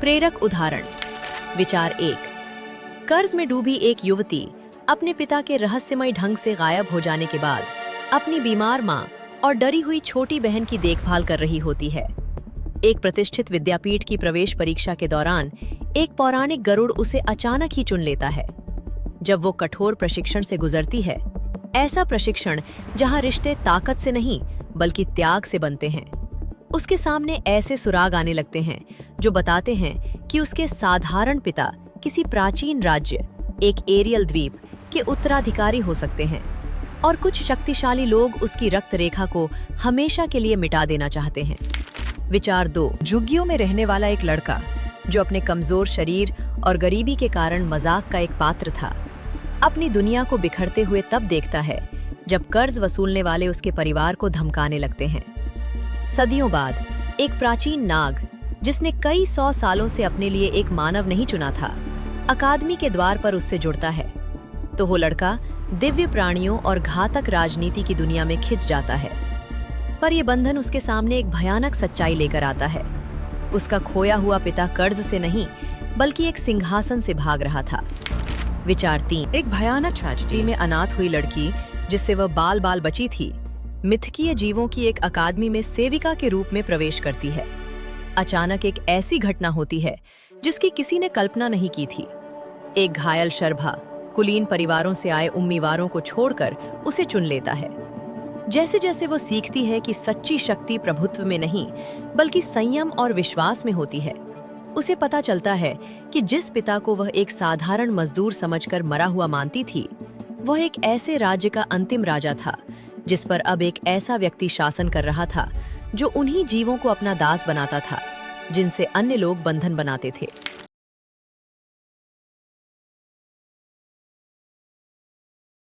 प्रेरक उदाहरण। विचार 1। कर्ज में डूबी एक युवती अपने पिता के रहस्यमय ढंग से गायब हो जाने के बाद अपनी बीमार मां और डरी हुई छोटी बहन की देखभाल कर रही होती है। एक प्रतिष्ठित विद्यापीठ की प्रवेश परीक्षा के दौरान एक पौराणिक गरुड़ उसे अचानक ही चुन लेता है। जब वो कठोर प्रशिक्षण से गुजरती है, ऐसा प्रशिक्षण जहां रिश्ते ताकत से नहीं बल्कि त्याग से बनते हैं, उसके सामने ऐसे सुराग आने लगते हैं जो बताते हैं कि उसके साधारण पिता किसी प्राचीन राज्य, एक एरियल द्वीप के उत्तराधिकारी हो सकते हैं और कुछ शक्तिशाली लोग उसकी रक्त रेखा को हमेशा के लिए मिटा देना चाहते हैं। विचार 2। झुग्गियों में रहने वाला एक लड़का जो अपने कमजोर शरीर और गरीबी के कारण मजाक का एक पात्र था, अपनी दुनिया को बिखरते हुए तब देखता है जब कर्ज वसूलने वाले उसके परिवार को धमकाने लगते हैं। सदियों बाद एक प्राचीन नाग, जिसने कई 100 सालों से अपने लिए एक मानव नहीं चुना था, अकादमी के द्वार पर उससे जुड़ता है, तो वो लड़का दिव्य प्राणियों और घातक राजनीति की दुनिया में खिंच जाता है। पर यह बंधन उसके सामने एक भयानक सच्चाई लेकर आता है। उसका खोया हुआ पिता कर्ज से नहीं बल्कि एक सिंहासन से भाग रहा था। विचार 3। एक भयानक ट्रेजेडी में अनाथ हुई लड़की, जिससे वह बाल बाल बची थी, मिथकीय जीवों की एक अकादमी में सेविका के रूप में प्रवेश करती है। अचानक एक ऐसी घटना होती है जिसकी किसी ने कल्पना नहीं की थी। एक घायल शर्भा कुलीन परिवारों से आए उम्मीदवारों को छोड़कर उसे चुन लेता है। जैसे जैसे वो सीखती है कि सच्ची शक्ति प्रभुत्व में नहीं बल्कि संयम और विश्वास में होती है, उसे पता चलता है कि जिस पिता को वह एक साधारण मजदूर समझकर मरा हुआ मानती थी, वह एक ऐसे राज्य का अंतिम राजा था जिस पर अब एक ऐसा व्यक्ति शासन कर रहा था जो उन्हीं जीवों को अपना दास बनाता था जिनसे अन्य लोग बंधन बनाते थे।